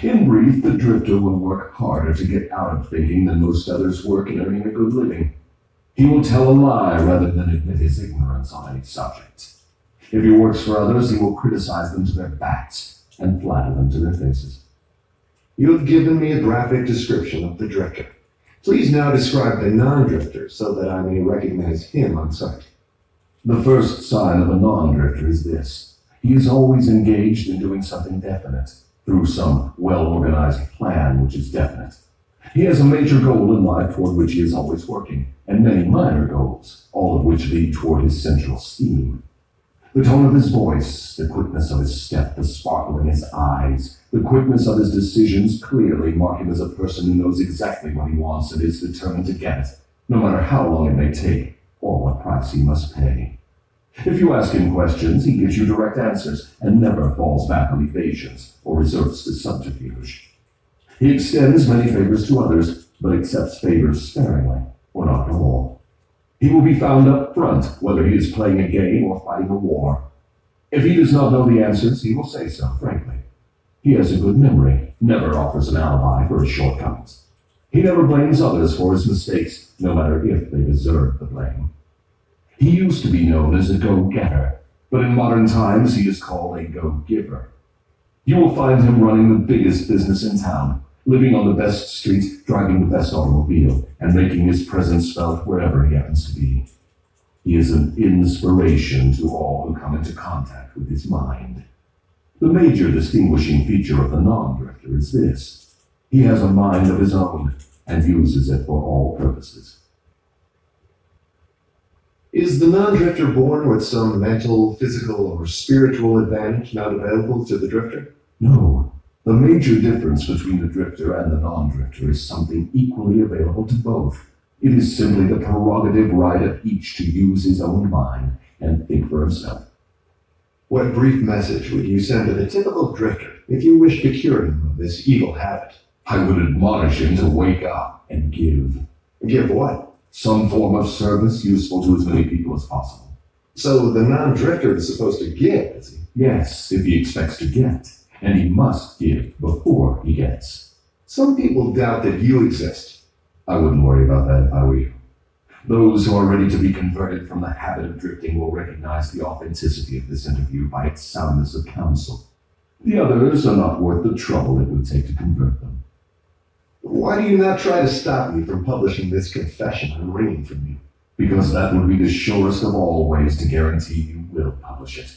In brief, the drifter will work harder to get out of thinking than most others work in earning a good living. He will tell a lie rather than admit his ignorance on any subject. If he works for others, he will criticize them to their backs and flatter them to their faces.
You have given me a graphic description of the drifter. Please now describe the non-drifter so that I may recognize him on sight.
The first sign of a non-drifter is this. He is always engaged in doing something definite, through some well-organized plan which is definite. He has a major goal in life toward which he is always working, and many minor goals, all of which lead toward his central scheme. The tone of his voice, the quickness of his step, the sparkle in his eyes, the quickness of his decisions clearly mark him as a person who knows exactly what he wants and is determined to get it, no matter how long it may take, or what price he must pay. If you ask him questions, he gives you direct answers and never falls back on evasions or resorts to subterfuge. He extends many favors to others, but accepts favors sparingly, or not at all. He will be found up front, whether he is playing a game or fighting a war. If he does not know the answers, he will say so, frankly. He has a good memory, never offers an alibi for his shortcomings. He never blames others for his mistakes, no matter if they deserve the blame. He used to be known as a go-getter, but in modern times he is called a go-giver. You will find him running the biggest business in town, living on the best streets, driving the best automobile, and making his presence felt wherever he happens to be. He is an inspiration to all who come into contact with his mind. The major distinguishing feature of the non-drifter is this. He has a mind of his own and uses it for all purposes.
Is the non-drifter born with some mental, physical, or spiritual advantage not available to the drifter?
No. The major difference between the drifter and the non-drifter is something equally available to both. It is simply the prerogative right of each to use his own mind and think for himself.
What brief message would you send to the typical drifter if you wished to cure him of this evil habit?
I would admonish him to wake up and give.
Give what?
Some form of service useful to as many people as possible.
So the non-drifter is supposed to give, is he?
Yes, if he expects to get. And he must give before he gets.
Some people doubt that you exist.
I wouldn't worry about that if I were you. Those who are ready to be converted from the habit of drifting will recognize the authenticity of this interview by its soundness of counsel. The others are not worth the trouble it would take to convert them.
Why do you not try to stop me from publishing this confession I'm wringing from you?
Because that would be the surest of all ways to guarantee you will publish it.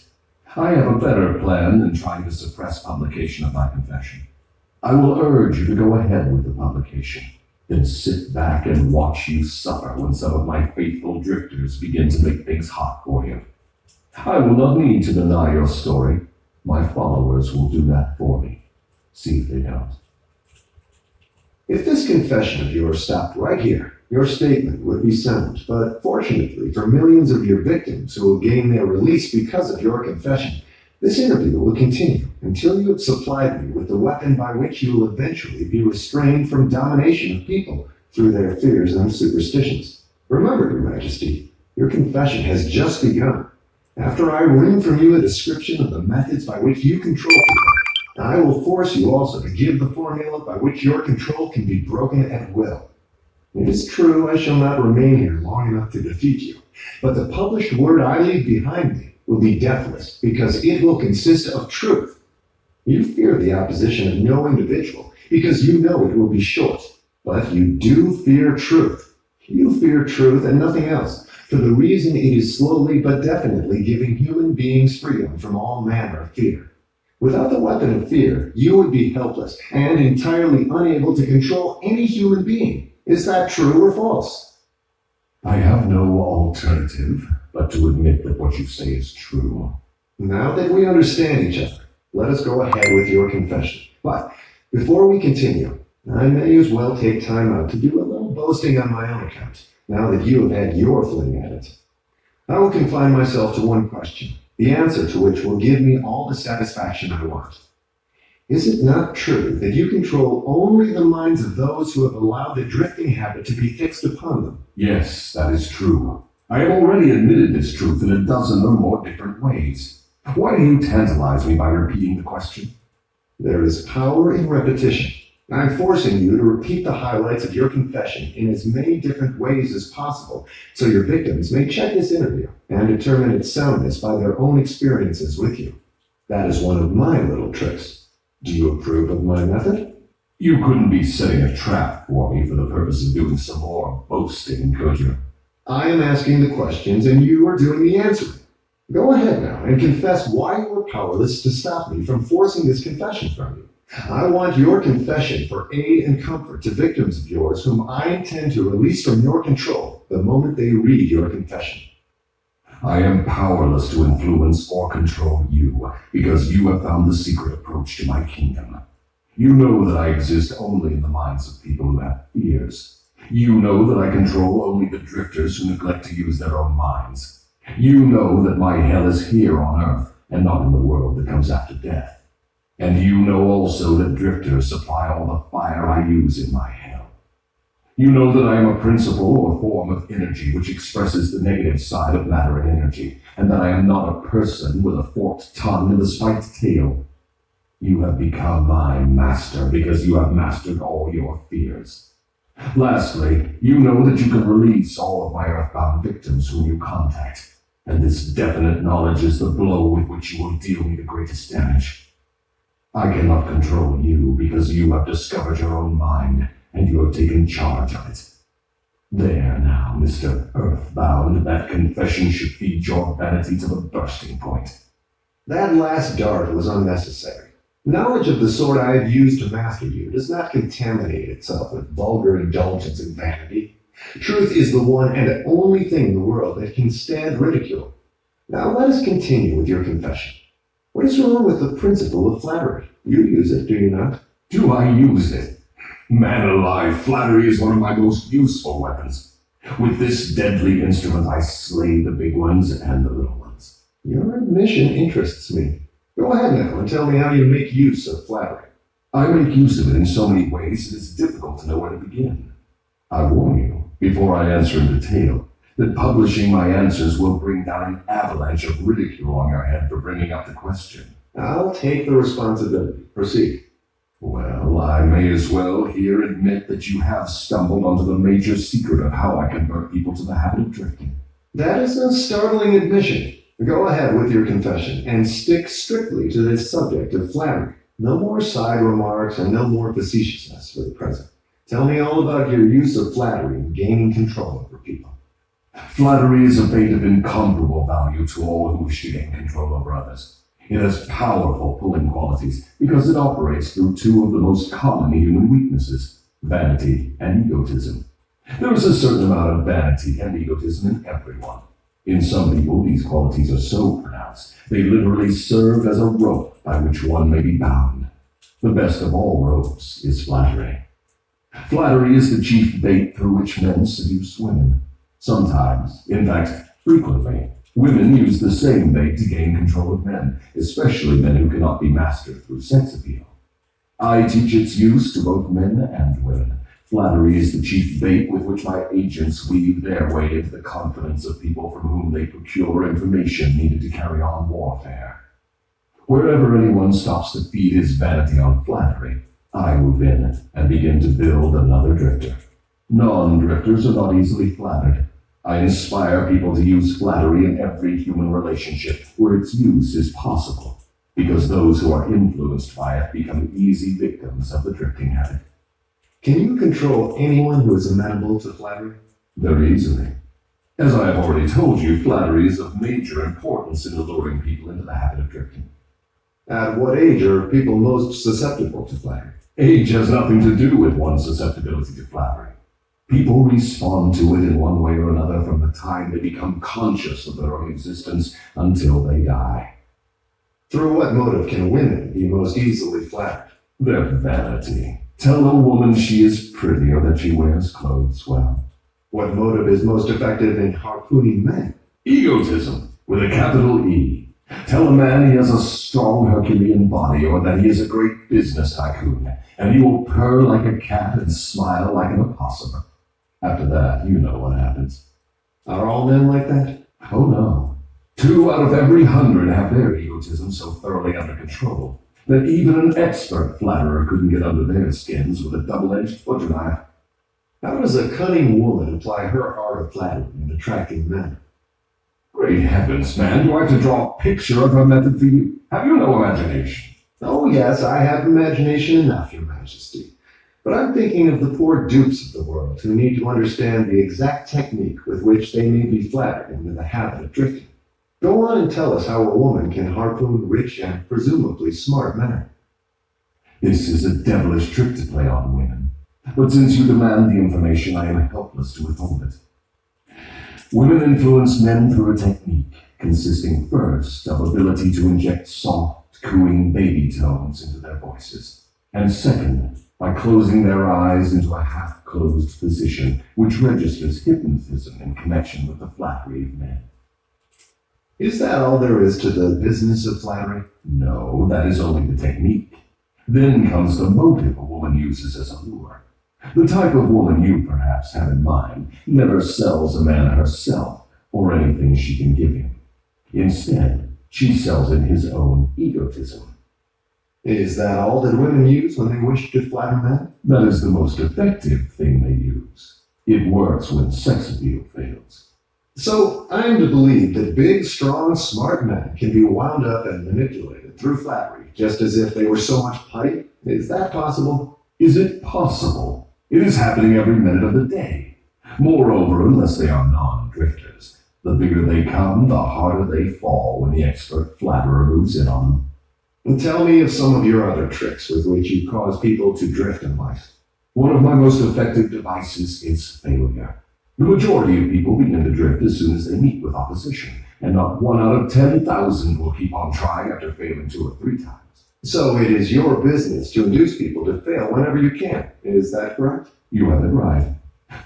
I have a better plan than trying to suppress publication of my confession. I will urge you to go ahead with the publication, then sit back and watch you suffer when some of my faithful drifters begin to make things hot for you. I will not need to deny your story. My followers will do that for me. See if they don't.
If this confession of yours stopped right here, your statement would be sound, but fortunately for millions of your victims who will gain their release because of your confession, This interview will continue until you have supplied me with the weapon by which you will eventually be restrained from domination of people through their fears and superstitions. Remember, Your Majesty, your confession has just begun. After I wring from you a description of the methods by which you control people, I will force you also to give the formula by which your control can be broken at will. It is true I shall not remain here long enough to defeat you, but the published word I leave behind me will be deathless because it will consist of truth. You fear the opposition of no individual because you know it will be short, but you do fear truth. You fear truth and nothing else, for the reason it is slowly but definitely giving human beings freedom from all manner of fear. Without the weapon of fear, you would be helpless and entirely unable to control any human being. Is that true or false?
I have no alternative but to admit that what you say is true.
Now that we understand each other, let us go ahead with your confession. But before we continue, I may as well take time out to do a little boasting on my own account, now that you have had your fling at it. I will confine myself to one question, the answer to which will give me all the satisfaction I want. Is it not true that you control only the minds of those who have allowed the drifting habit to be fixed upon them?
Yes, that is true. I have already admitted this truth in a dozen or more different ways. Why do you tantalize me by repeating the question?
There is power in repetition. I'm forcing you to repeat the highlights of your confession in as many different ways as possible, so your victims may check this interview and determine its soundness by their own experiences with you. That is one of my little tricks. Do you approve of my method?
You couldn't be setting a trap for me for the purpose of doing some more boasting, could you?
I am asking the questions and you are doing the answering. Go ahead now and confess why you are powerless to stop me from forcing this confession from you. I want your confession for aid and comfort to victims of yours whom I intend to release from your control the moment they read your confession.
I am powerless to influence or control you because you have found the secret approach to my kingdom. You know that I exist only in the minds of people who have fears. You know that I control only the drifters who neglect to use their own minds. You know that my hell is here on earth and not in the world that comes after death. And you know also that drifters supply all the fire I use in my hell. You know that I am a principle or form of energy which expresses the negative side of matter and energy, and that I am not a person with a forked tongue and a spiked tail. You have become my master because you have mastered all your fears. Lastly, you know that you can release all of my earthbound victims whom you contact, and this definite knowledge is the blow with which you will deal me the greatest damage. I cannot control you because you have discovered your own mind and you have taken charge of it. There now, Mr. Earthbound, that confession should feed your vanity to the bursting point.
That last dart was unnecessary. Knowledge of the sort I have used to master you does not contaminate itself with vulgar indulgence and vanity. Truth is the one and only thing in the world that can stand ridicule. Now let us continue with your confession. What is wrong with the principle of flattery? You use it, do you not?
Do I use it? Man alive, flattery is one of my most useful weapons. With this deadly instrument, I slay the big ones and the little ones.
Your admission interests me. Go ahead now and tell me how you make use of flattery.
I make use of it in so many ways it is difficult to know where to begin. I warn you, before I answer in detail, that publishing my answers will bring down an avalanche of ridicule on your head for bringing up the question.
I'll take the responsibility. Proceed.
Well, I may as well here admit that you have stumbled onto the major secret of how I convert people to the habit of drifting.
That is a startling admission. Go ahead with your confession and stick strictly to this subject of flattery. No more side remarks and no more facetiousness for the present. Tell me all about your use of flattery in gaining control over people.
Flattery is a bait of incomparable value to all who wish to gain control over others. It has powerful pulling qualities because it operates through two of the most common human weaknesses, vanity and egotism. There is a certain amount of vanity and egotism in everyone. In some people, these qualities are so pronounced, they literally serve as a rope by which one may be bound. The best of all ropes is flattery. Flattery is the chief bait through which men seduce women. Sometimes, in fact, frequently, Women use the same bait to gain control of men, especially men who cannot be mastered through sex appeal. I teach its use to both men and women. Flattery is the chief bait with which my agents weave their way into the confidence of people from whom they procure information needed to carry on warfare. Wherever anyone stops to feed his vanity on flattery, I move in and begin to build another drifter. Non-drifters are not easily flattered. I inspire people to use flattery in every human relationship where its use is possible, because those who are influenced by it become easy victims of the drifting habit.
Can you control anyone who is amenable to flattery?
Very easily. As I have already told you, flattery is of major importance in alluring people into the habit of drifting.
At what age are people most susceptible to flattery?
Age has nothing to do with one's susceptibility to flattery. People respond to it in one way or another from the time they become conscious of their own existence until they die.
Through what motive can women be most easily flattered?
Their vanity. Tell a woman she is pretty or that she wears clothes well.
What motive is most effective in harpooning men?
Egotism, with a capital E. Tell a man he has a strong Herculean body or that he is a great business tycoon, and he will purr like a cat and smile like an opossum. After that, you know what happens.
Are all men like that?
Oh no. 2 out of every 100 have their egotism so thoroughly under control that even an expert flatterer couldn't get under their skins with a double-edged butcher knife.
How does a cunning woman apply her art of flattery in attracting men?
Great heavens, man, do I have to draw a picture of her method for you? Have you no imagination?
Oh yes, I have imagination enough, Your Majesty. But I'm thinking of the poor dupes of the world who need to understand the exact technique with which they may be flattered into the habit of drifting. Go on and tell us how a woman can harpoon rich and presumably smart men.
This is a devilish trick to play on women. But since you demand the information, I am helpless to withhold it. Women influence men through a technique consisting first of ability to inject soft, cooing baby tones into their voices, and second, by closing their eyes into a half-closed position which registers hypnotism in connection with the flattery of men.
Is that all there is to the business of flattery?
No, that is only the technique. Then comes the motive a woman uses as a lure. The type of woman you perhaps have in mind never sells a man herself or anything she can give him. Instead, she sells him his own egotism.
Is that all that women use when they wish to flatter men?
That is the most effective thing they use. It works when sex appeal fails.
So I'm to believe that big, strong, smart men can be wound up and manipulated through flattery, just as if they were so much putty? Is that possible?
Is it possible? It is happening every minute of the day. Moreover, unless they are non-drifters, the bigger they come, the harder they fall when the expert flatterer moves in on them.
And tell me of some of your other tricks with which you cause people to drift in life.
One of my most effective devices is failure. The majority of people begin to drift as soon as they meet with opposition, and not 1 out of 10,000 will keep on trying after failing 2 or 3 times.
So it is your business to induce people to fail whenever you can. Is that correct?
You have it right.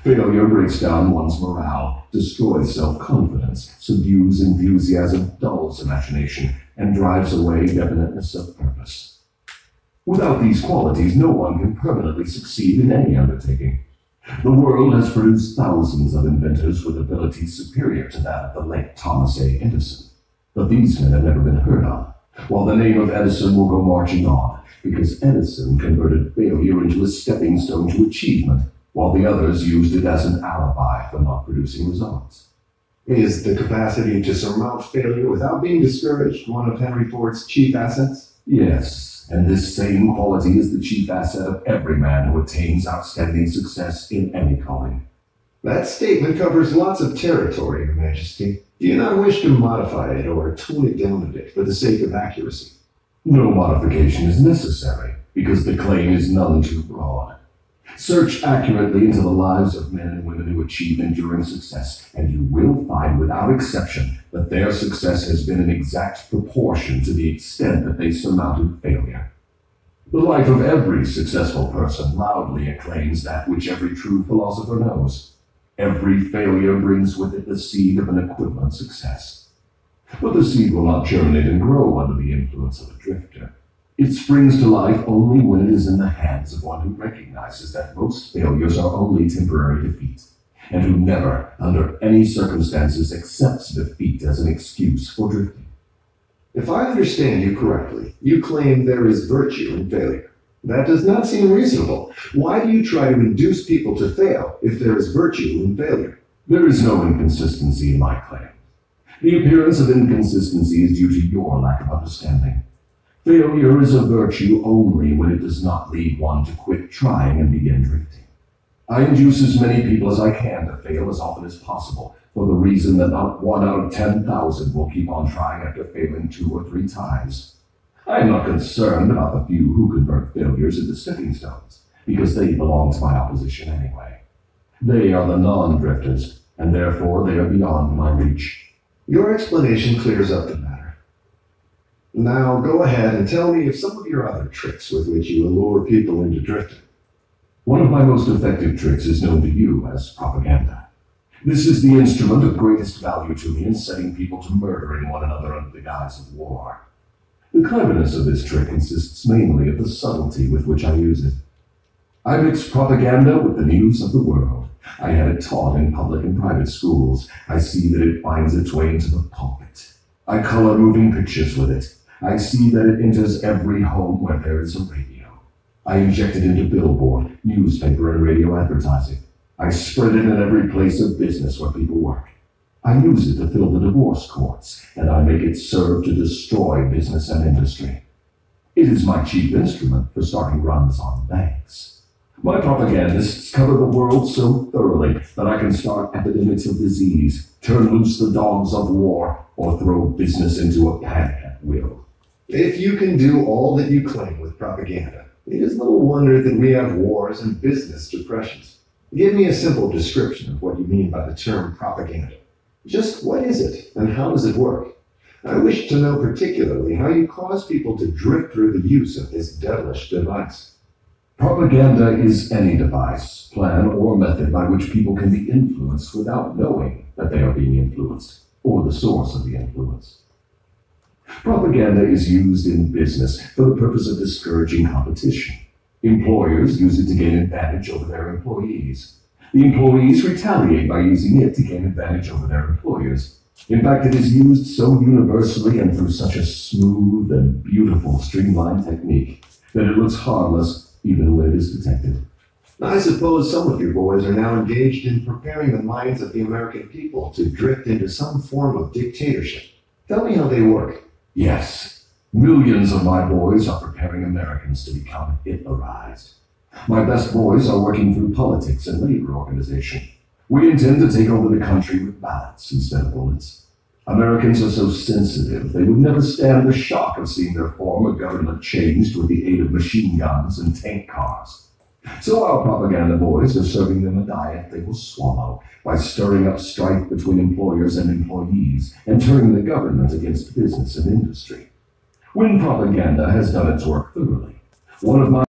Failure breaks down one's morale, destroys self-confidence, subdues enthusiasm, dulls imagination, and drives away definiteness of purpose. Without these qualities, no one can permanently succeed in any undertaking. The world has produced thousands of inventors with abilities superior to that of the late Thomas A. Edison. But these men have never been heard of, while the name of Edison will go marching on, because Edison converted failure into a stepping stone to achievement, while the others used it as an alibi for not producing results.
Is the capacity to surmount failure without being discouraged one of Henry Ford's chief assets?
Yes, and this same quality is the chief asset of every man who attains outstanding success in any calling.
That statement covers lots of territory, Your Majesty. Do you not wish to modify it or tone it down a bit for the sake of accuracy?
No modification is necessary, because the claim is none too broad. Search accurately into the lives of men and women who achieve enduring success, and you will find without exception that their success has been in exact proportion to the extent that they surmounted failure. The life of every successful person loudly acclaims that which every true philosopher knows. Every failure brings with it the seed of an equivalent success. But the seed will not germinate and grow under the influence of a drifter. It springs to life only when it is in the hands of one who recognizes that most failures are only temporary defeat, and who never, under any circumstances, accepts defeat as an excuse for drifting.
If I understand you correctly, you claim there is virtue in failure. That does not seem reasonable. Why do you try to induce people to fail if there is virtue in failure?
There is no inconsistency in my claim. The appearance of inconsistency is due to your lack of understanding. Failure is a virtue only when it does not lead one to quit trying and begin drifting. I induce as many people as I can to fail as often as possible, for the reason that not 1 out of 10,000 will keep on trying after failing 2 or 3 times. I am not concerned about the few who convert failures into stepping stones, because they belong to my opposition anyway. They are the non-drifters, and therefore they are beyond my reach.
Your explanation clears up the matter. Now go ahead and tell me of some of your other tricks with which you allure people into drifting.
One of my most effective tricks is known to you as propaganda. This is the instrument of greatest value to me in setting people to murdering one another under the guise of war. The cleverness of this trick consists mainly of the subtlety with which I use it. I mix propaganda with the news of the world. I have it taught in public and private schools. I see that it finds its way into the pulpit. I color moving pictures with it. I see that it enters every home where there is a radio. I inject it into billboard, newspaper, and radio advertising. I spread it in every place of business where people work. I use it to fill the divorce courts, and I make it serve to destroy business and industry. It is my chief instrument for starting runs on banks. My propagandists cover the world so thoroughly that I can start epidemics of disease, turn loose the dogs of war, or throw business into a panic at will.
If you can do all that you claim with propaganda, it is little wonder that we have wars and business depressions. Give me a simple description of what you mean by the term propaganda. Just what is it, and how does it work? I wish to know particularly how you cause people to drift through the use of this devilish device.
Propaganda is any device, plan, or method by which people can be influenced without knowing that they are being influenced, or the source of the influence. Propaganda is used in business for the purpose of discouraging competition. Employers use it to gain advantage over their employees. The employees retaliate by using it to gain advantage over their employers. In fact, it is used so universally and through such a smooth and beautiful streamlined technique that it looks harmless even when it is detected.
I suppose some of you boys are now engaged in preparing the minds of the American people to drift into some form of dictatorship. Tell me how they work.
Yes, millions of my boys are preparing Americans to become Hitlerized. My best boys are working through politics and labor organization. We intend to take over the country with ballots instead of bullets. Americans are so sensitive, they would never stand the shock of seeing their form of government changed with the aid of machine guns and tank cars. So our propaganda boys are serving them a diet they will swallow by stirring up strife between employers and employees and turning the government against business and industry. When propaganda has done its work thoroughly, one of my